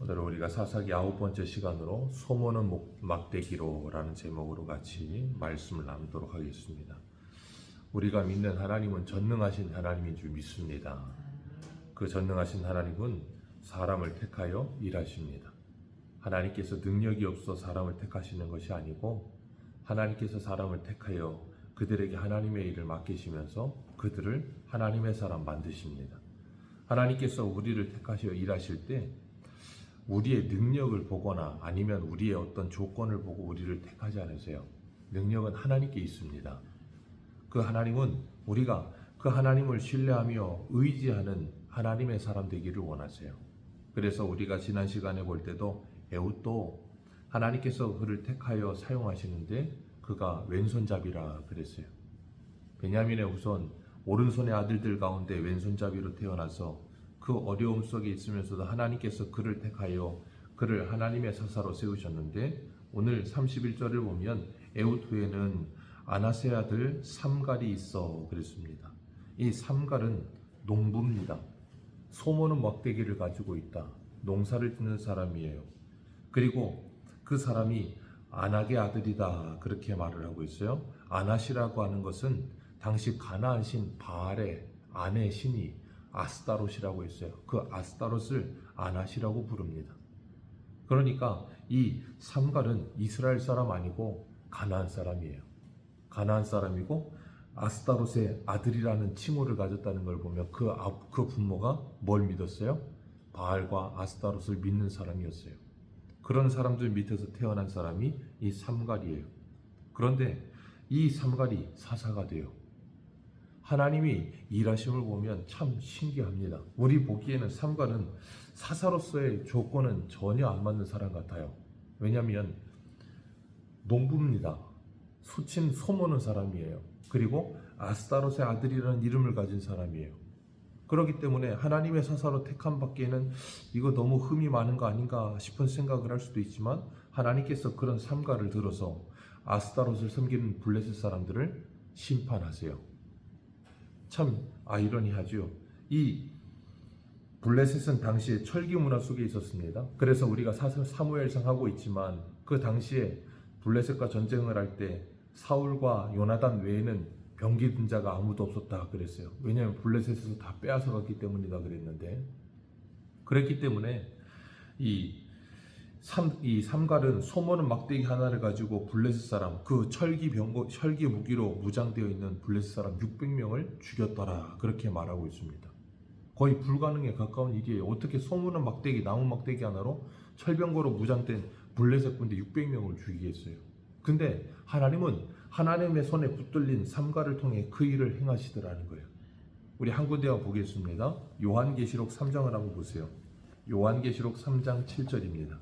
오늘 우리가 사사기 9번째 시간으로 소모는 막대기로라는 제목으로 같이 말씀을 나누도록 하겠습니다. 우리가 믿는 하나님은 전능하신 하나님인 줄 믿습니다. 그 전능하신 하나님은 사람을 택하여 일하십니다. 하나님께서 능력이 없어 사람을 택하시는 것이 아니고 하나님께서 사람을 택하여 그들에게 하나님의 일을 맡기시면서 그들을 하나님의 사람 만드십니다. 하나님께서 우리를 택하시어 일하실 때 우리의 능력을 보거나 아니면 우리의 어떤 조건을 보고 우리를 택하지 않으세요. 능력은 하나님께 있습니다. 그 하나님은 우리가 그 하나님을 신뢰하며 의지하는 하나님의 사람 되기를 원하세요. 그래서 우리가 지난 시간에 볼 때도 에훗도 하나님께서 그를 택하여 사용하시는데 그가 왼손잡이라 그랬어요. 베냐민의 후손 오른손의 아들들 가운데 왼손잡이로 태어나서 그 어려움 속에 있으면서도 하나님께서 그를 택하여 그를 하나님의 사사로 세우셨는데 오늘 31절을 보면 에훗 후에는 아나세 아들 삼갈이 있어 그랬습니다. 이 삼갈은 농부입니다. 소모는 막대기를 가지고 있다. 농사를 짓는 사람이에요. 그리고 그 사람이 아낙의 아들이다 그렇게 말을 하고 있어요. 아낫이라고 하는 것은 당시 가나안 신 바알의 아내 신이 아스타롯이라고 했어요. 그 아스타롯을 아낫이라고 부릅니다. 그러니까 이 삼갈은 이스라엘 사람 아니고 가나안 사람이에요. 가나안 사람이고 아스타롯의 아들이라는 칭호를 가졌다는 걸 보면 그 부모가 뭘 믿었어요? 바알과 아스타롯을 믿는 사람이었어요. 그런 사람들 밑에서 태어난 사람이 이 삼갈이에요. 그런데 이 삼갈이 사사가 돼요. 하나님이 일하심을 보면 참 신기합니다. 우리 보기에는 삼갈은 사사로서의 조건은 전혀 안 맞는 사람 같아요. 왜냐하면 농부입니다. 수친 소모는 사람이에요. 그리고 아스타롯의 아들이라는 이름을 가진 사람이에요. 그렇기 때문에 하나님의 사사로 택함 밖에는 이거 너무 흠이 많은 거 아닌가 싶은 생각을 할 수도 있지만 하나님께서 그런 삼갈을 들어서 아스타롯을 섬기는 블레셋 사람들을 심판하세요. 참 아이러니하죠. 이 블레셋은 당시에 철기 문화 속에 있었습니다. 그래서 우리가 사무엘상 하고 있지만 그 당시에 블레셋과 전쟁을 할 때 사울과 요나단 외에는 병기 든 자가 아무도 없었다 그랬어요. 왜냐하면 블레셋에서 다 빼앗아 갔기 때문이다 그랬는데, 그랬기 때문에 이 삼갈은 소모는 막대기 하나를 가지고 블레셋 사람, 그 철기 무기로 무장되어 있는 블레셋 사람 600명을 죽였더라 그렇게 말하고 있습니다. 거의 불가능에 가까운 일이에요. 어떻게 소모는 막대기, 나무 막대기 하나로 철병거로 무장된 블레셋 군대 600명을 죽이겠어요. 근데 하나님은 하나님의 손에 붙들린 삼갈을 통해 그 일을 행하시더라는 거예요. 우리 한 군데만 보겠습니다. 요한계시록 3장을 한번 보세요. 요한계시록 3장 7절입니다.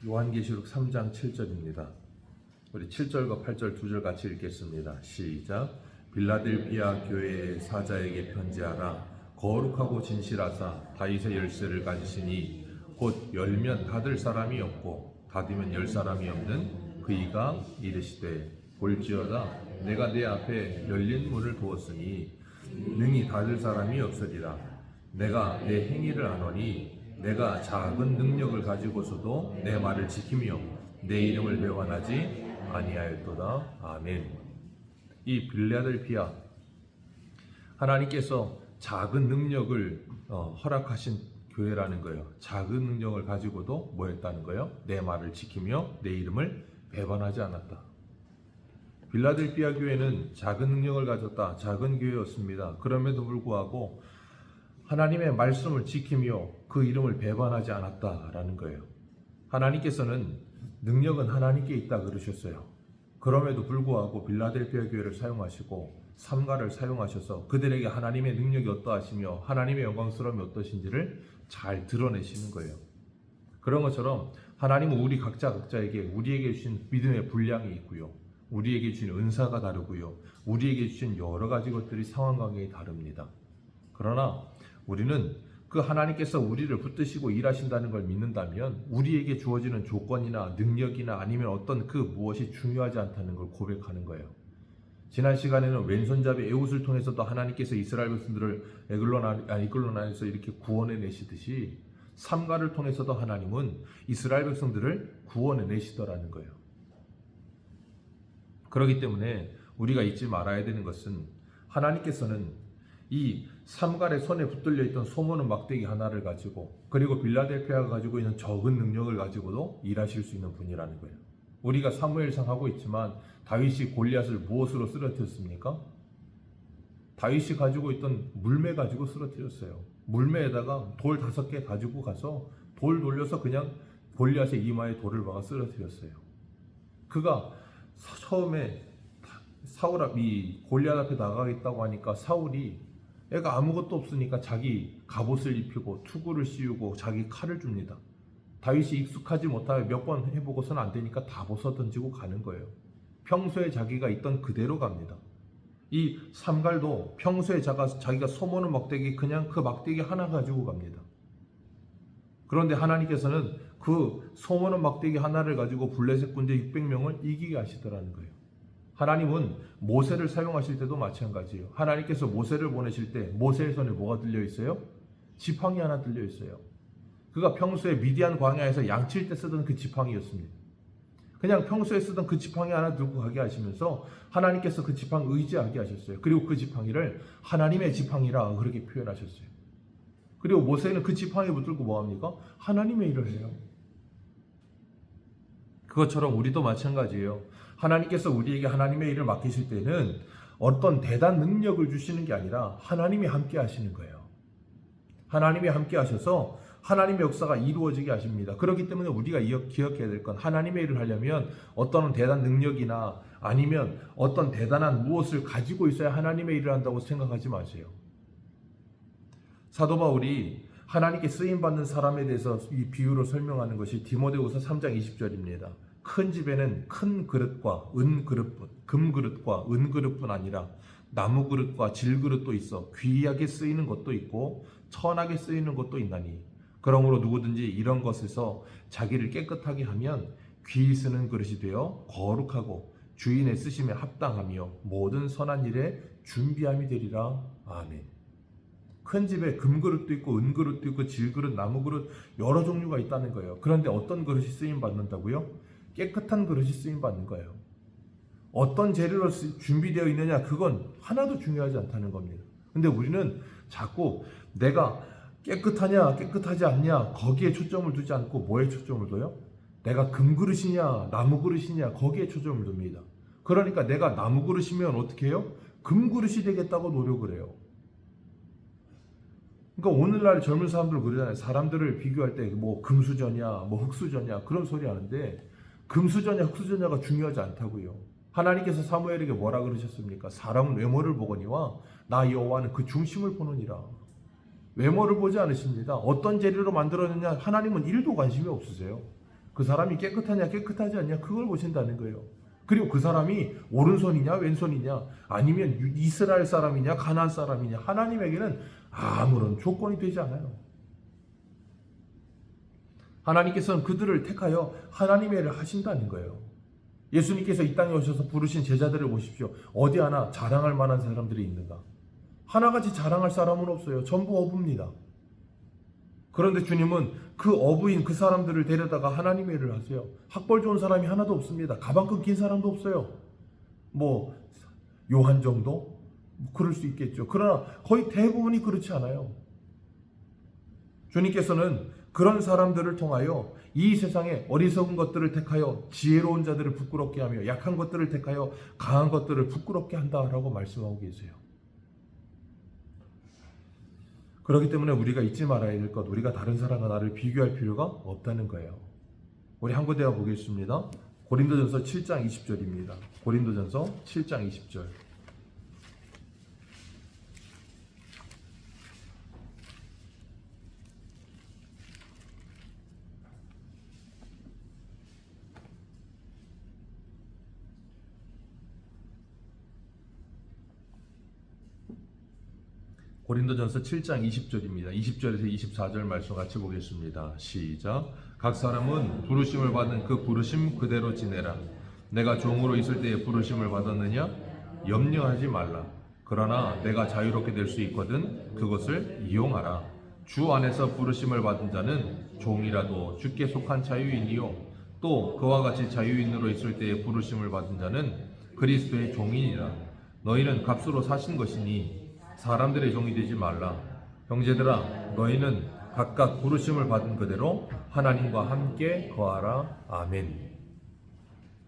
요한계시록 3장 7절입니다. 우리 7절과 8절 두 절 같이 읽겠습니다. 시작. 빌라델비아 교회의 사자에게 편지하라. 거룩하고 진실하사 다윗의 열쇠를 가지시니 곧 열면 닫을 사람이 없고 닫으면 열 사람이 없는 그이가 이르시되 볼지어다 내가 내 앞에 열린 문을 두었으니 능히 닫을 사람이 없으리라. 내가 내 행위를 아노니 내가 작은 능력을 가지고서도 내 말을 지키며 내 이름을 배반하지 아니하였도다. 아멘. 이 빌라델비아 하나님께서 작은 능력을 허락하신 교회라는 거예요. 작은 능력을 가지고도 뭐 했다는 거예요? 내 말을 지키며 내 이름을 배반하지 않았다. 빌라델비아 교회는 작은 능력을 가졌다. 작은 교회였습니다. 그럼에도 불구하고 하나님의 말씀을 지키며 그 이름을 배반하지 않았다라는 거예요. 하나님께서는 능력은 하나님께 있다 그러셨어요. 그럼에도 불구하고 빌라델비아 교회를 사용하시고 삼갈을 사용하셔서 그들에게 하나님의 능력이 어떠하시며 하나님의 영광스러움이 어떠신지를 잘 드러내시는 거예요. 그런 것처럼 하나님은 우리 각자에게 우리에게 주신 믿음의 분량이 있고요. 우리에게 주신 은사가 다르고요. 우리에게 주신 여러 가지 것들이 상황 관계에 다릅니다. 그러나 우리는 그 하나님께서 우리를 붙드시고 일하신다는 걸 믿는다면 우리에게 주어지는 조건이나 능력이나 아니면 어떤 그 무엇이 중요하지 않다는 걸 고백하는 거예요. 지난 시간에는 왼손잡이 에훗을 통해서도 하나님께서 이스라엘 백성들을 이끌러나에서 이렇게 구원해 내시듯이 삼가를 통해서도 하나님은 이스라엘 백성들을 구원해 내시더라는 거예요. 그렇기 때문에 우리가 잊지 말아야 되는 것은 하나님께서는 이 삼갈의 손에 붙들려 있던 소모는 막대기 하나를 가지고 그리고 빌라델피아가 가지고 있는 적은 능력을 가지고도 일하실 수 있는 분이라는 거예요. 우리가 사무엘상 하고 있지만 다윗이 골리앗을 무엇으로 쓰러뜨렸습니까? 다윗이 가지고 있던 물매 가지고 쓰러뜨렸어요. 물매에다가 돌 5개 가지고 가서 돌 돌려서 그냥 골리앗의 이마에 돌을 박아 쓰러뜨렸어요. 그가 처음에 이 골리앗 앞에 나가겠다고 하니까 사울이 애가 아무것도 없으니까 자기 갑옷을 입히고 투구를 씌우고 자기 칼을 줍니다. 다윗이 익숙하지 못하여 몇 번 해보고서는 안 되니까 다 벗어 던지고 가는 거예요. 평소에 자기가 있던 그대로 갑니다. 이 삼갈도 평소에 자기가 소모는 막대기 그냥 그 막대기 하나 가지고 갑니다. 그런데 하나님께서는 그 소모는 막대기 하나를 가지고 블레셋 군대 600명을 이기게 하시더라는 거예요. 하나님은 모세를 사용하실 때도 마찬가지예요. 하나님께서 모세를 보내실 때 모세의 손에 뭐가 들려 있어요? 지팡이 하나 들려 있어요. 그가 평소에 미디안 광야에서 양칠 때 쓰던 그 지팡이였습니다. 그냥 평소에 쓰던 그 지팡이 하나 들고 가게 하시면서 하나님께서 그 지팡이 의지하게 하셨어요. 그리고 그 지팡이를 하나님의 지팡이라 그렇게 표현하셨어요. 그리고 모세는 그 지팡이 붙들고 뭐합니까? 하나님의 일을 해요. 그것처럼 우리도 마찬가지예요. 하나님께서 우리에게 하나님의 일을 맡기실 때는 어떤 대단 능력을 주시는 게 아니라 하나님이 함께 하시는 거예요. 하나님이 함께 하셔서 하나님의 역사가 이루어지게 하십니다. 그렇기 때문에 우리가 기억해야 될 건 하나님의 일을 하려면 어떤 대단 능력이나 아니면 어떤 대단한 무엇을 가지고 있어야 하나님의 일을 한다고 생각하지 마세요. 사도 바울이 하나님께 쓰임받는 사람에 대해서 이 비유로 설명하는 것이 디모데후서 3장 20절입니다. 큰 집에는 큰 그릇과 은 그릇뿐, 금 그릇과 은 그릇뿐 아니라 나무 그릇과 질 그릇도 있어 귀하게 쓰이는 것도 있고 천하게 쓰이는 것도 있나니 그러므로 누구든지 이런 것에서 자기를 깨끗하게 하면 귀히 쓰는 그릇이 되어 거룩하고 주인의 쓰심에 합당하며 모든 선한 일에 준비함이 되리라. 아멘. 큰 집에 금 그릇도 있고 은 그릇도 있고 질 그릇, 나무 그릇 여러 종류가 있다는 거예요. 그런데 어떤 그릇이 쓰임 받는다고요? 깨끗한 그릇이 쓰임 받는 거예요. 어떤 재료로 준비되어 있느냐 그건 하나도 중요하지 않다는 겁니다. 근데 우리는 자꾸 내가 깨끗하냐 깨끗하지 않냐 거기에 초점을 두지 않고 뭐에 초점을 둬요? 내가 금 그릇이냐 나무 그릇이냐 거기에 초점을 둡니다. 그러니까 내가 나무 그릇이면 어떻게 해요? 금 그릇이 되겠다고 노력을 해요. 그러니까 오늘날 젊은 사람들 그러잖아요. 사람들을 비교할 때 뭐 금수저냐 뭐 흙수저냐 그런 소리 하는데 금수저냐 흙수저냐가 중요하지 않다고요. 하나님께서 사무엘에게 뭐라 그러셨습니까? 사람은 외모를 보거니와 나 여호와는 그 중심을 보느니라. 외모를 보지 않으십니다. 어떤 재료로 만들었느냐 하나님은 1도 관심이 없으세요. 그 사람이 깨끗하냐 깨끗하지 않냐 그걸 보신다는 거예요. 그리고 그 사람이 오른손이냐 왼손이냐 아니면 이스라엘 사람이냐 가나안 사람이냐 하나님에게는 아무런 조건이 되지 않아요. 하나님께서는 그들을 택하여 하나님의 일을 하신다는 거예요. 예수님께서 이 땅에 오셔서 부르신 제자들을 보십시오. 어디 하나 자랑할 만한 사람들이 있는가? 하나같이 자랑할 사람은 없어요. 전부 어부입니다. 그런데 주님은 그 어부인 그 사람들을 데려다가 하나님의 일을 하세요. 학벌 좋은 사람이 하나도 없습니다. 가방 끊긴 사람도 없어요. 뭐 요한 정도? 그럴 수 있겠죠. 그러나 거의 대부분이 그렇지 않아요. 주님께서는 그런 사람들을 통하여 이 세상에 어리석은 것들을 택하여 지혜로운 자들을 부끄럽게 하며 약한 것들을 택하여 강한 것들을 부끄럽게 한다라고 말씀하고 계세요. 그렇기 때문에 우리가 잊지 말아야 될 것, 우리가 다른 사람과 나를 비교할 필요가 없다는 거예요. 우리 한 구대와 보겠습니다. 고린도전서 7장 20절입니다. 고린도전서 7장 20절. 고린도전서 7장 20절입니다. 20절에서 24절 말씀 같이 보겠습니다. 시작. 각 사람은 부르심을 받은 그 부르심 그대로 지내라. 내가 종으로 있을 때에 부르심을 받았느냐? 염려하지 말라. 그러나 내가 자유롭게 될 수 있거든 그것을 이용하라. 주 안에서 부르심을 받은 자는 종이라도 주께 속한 자유인이요 또 그와 같이 자유인으로 있을 때에 부르심을 받은 자는 그리스도의 종이니라. 너희는 값으로 사신 것이니 사람들의 종이 되지 말라. 형제들아 너희는 각각 부르심을 받은 그대로 하나님과 함께 거하라. 아멘.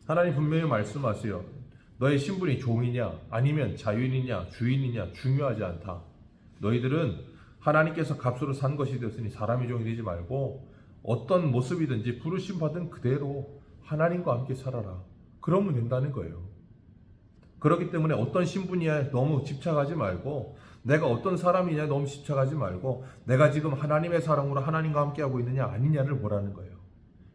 하나님 분명히 말씀하세요. 너의 신분이 종이냐 아니면 자유인이냐 주인이냐 중요하지 않다. 너희들은 하나님께서 값으로 산 것이 되었으니 사람의 종이 되지 말고 어떤 모습이든지 부르심 받은 그대로 하나님과 함께 살아라. 그러면 된다는 거예요. 그렇기 때문에 어떤 신분이야 너무 집착하지 말고 내가 어떤 사람이냐 너무 집착하지 말고 내가 지금 하나님의 사랑으로 하나님과 함께하고 있느냐 아니냐를 보라는 거예요.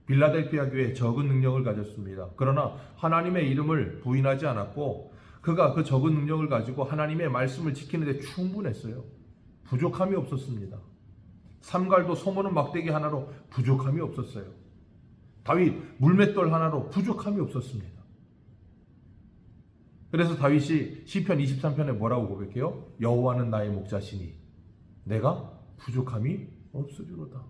빌라델피아 교회에 적은 능력을 가졌습니다. 그러나 하나님의 이름을 부인하지 않았고 그가 그 적은 능력을 가지고 하나님의 말씀을 지키는 데 충분했어요. 부족함이 없었습니다. 삼갈도 소모는 막대기 하나로 부족함이 없었어요. 다윗 물맷돌 하나로 부족함이 없었습니다. 그래서 다윗이 시편 23편에 뭐라고 고백해요? 여호와는 나의 목자시니 내가 부족함이 없으리로다.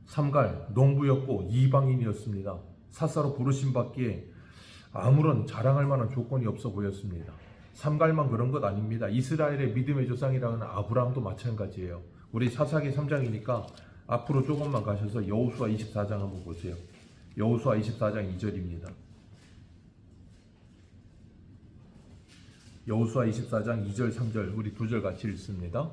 삼갈 농부였고 이방인이었습니다. 사사로 부르심 받기에 아무런 자랑할 만한 조건이 없어 보였습니다. 삼갈만 그런 것 아닙니다. 이스라엘의 믿음의 조상이라는 아브라함도 마찬가지예요. 우리 사사기 3장이니까 앞으로 조금만 가셔서 여호수아 24장 한번 보세요. 여호수아 24장 2절입니다. 여호수아 24장 2절 3절 우리 두 절 같이 읽습니다.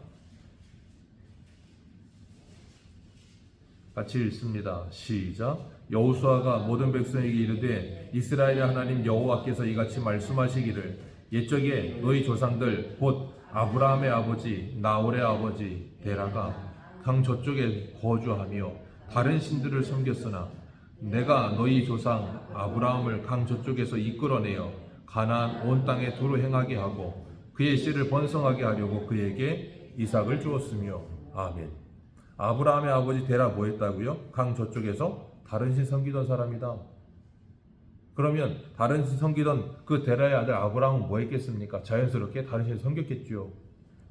같이 읽습니다. 시작. 여호수아가 모든 백성에게 이르되 이스라엘의 하나님 여호와께서 이같이 말씀하시기를 옛적에 너희 조상들 곧 아브라함의 아버지 나홀의 아버지 데라가 강 저쪽에 거주하며 다른 신들을 섬겼으나 내가 너희 조상 아브라함을 강 저쪽에서 이끌어내어 가나안 온 땅에 두루 행하게 하고 그의 씨를 번성하게 하려고 그에게 이삭을 주었으며. 아멘. 아브라함의 아버지 데라 뭐 했다고요? 강 저쪽에서 다른 신 섬기던 사람이다. 그러면 다른 신 섬기던 그 데라의 아들 아브라함은 뭐 했겠습니까? 자연스럽게 다른 신을 섬겼겠죠.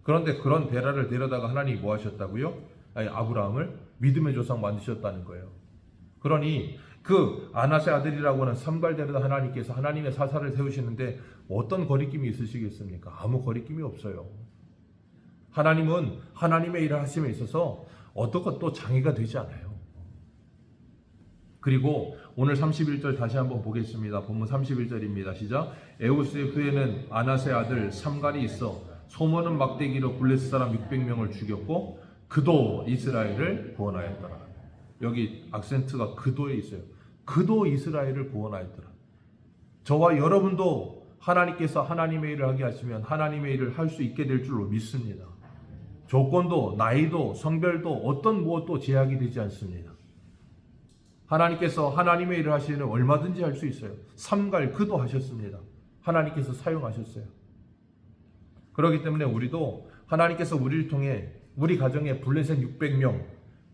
그런데 그런 데라를 데려다가 하나님이 뭐 하셨다고요? 아니, 아브라함을 믿음의 조상 만드셨다는 거예요. 그러니 그 아낫의 아들이라고 하는 삼갈데려다 하나님께서 하나님의 사사를 세우시는데 어떤 거리낌이 있으시겠습니까? 아무 거리낌이 없어요. 하나님은 하나님의 일을 하심에 있어서 어떤 것도 장애가 되지 않아요. 그리고 오늘 31절 다시 한번 보겠습니다. 본문 31절입니다. 시작. 에우스의 후에는 아낫의 아들 삼갈이 있어 소모는 막대기로 블레셋 사람 600명을 죽였고 그도 이스라엘을 구원하였더라. 여기 악센트가 그도에 있어요. 그도 이스라엘을 구원하였더라. 저와 여러분도 하나님께서 하나님의 일을 하게 하시면 하나님의 일을 할 수 있게 될 줄로 믿습니다. 조건도 나이도 성별도 어떤 무엇도 제약이 되지 않습니다. 하나님께서 하나님의 일을 하시는 얼마든지 할 수 있어요. 삼갈 그도 하셨습니다. 하나님께서 사용하셨어요. 그렇기 때문에 우리도 하나님께서 우리를 통해 우리 가정에 블레셋 600명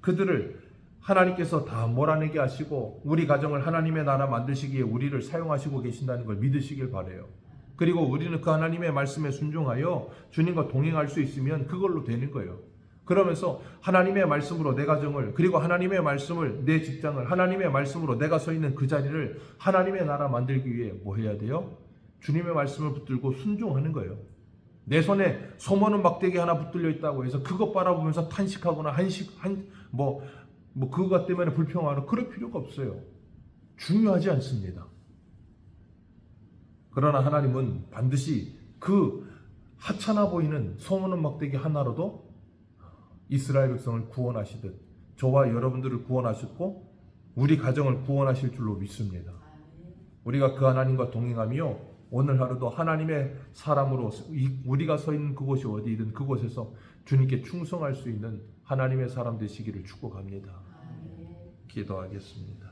그들을 하나님께서 다 몰아내게 하시고 우리 가정을 하나님의 나라 만드시기에 우리를 사용하시고 계신다는 걸 믿으시길 바라요. 그리고 우리는 그 하나님의 말씀에 순종하여 주님과 동행할 수 있으면 그걸로 되는 거예요. 그러면서 하나님의 말씀으로 내 가정을 그리고 하나님의 말씀을 내 직장을 하나님의 말씀으로 내가 서 있는 그 자리를 하나님의 나라 만들기 위해 뭐 해야 돼요? 주님의 말씀을 붙들고 순종하는 거예요. 내 손에 소모는 막대기 하나 붙들려 있다고 해서 그것 바라보면서 탄식하거나 그것 때문에 불평하는 그럴 필요가 없어요. 중요하지 않습니다. 그러나 하나님은 반드시 그 하찮아 보이는 소모는 막대기 하나로도 이스라엘 백성을 구원하시듯 저와 여러분들을 구원하셨고 우리 가정을 구원하실 줄로 믿습니다. 우리가 그 하나님과 동행하며 오늘 하루도 하나님의 사람으로 우리가 서 있는 그곳이 어디이든 그곳에서 주님께 충성할 수 있는 하나님의 사람 되시기를 축복합니다. 기도하겠습니다.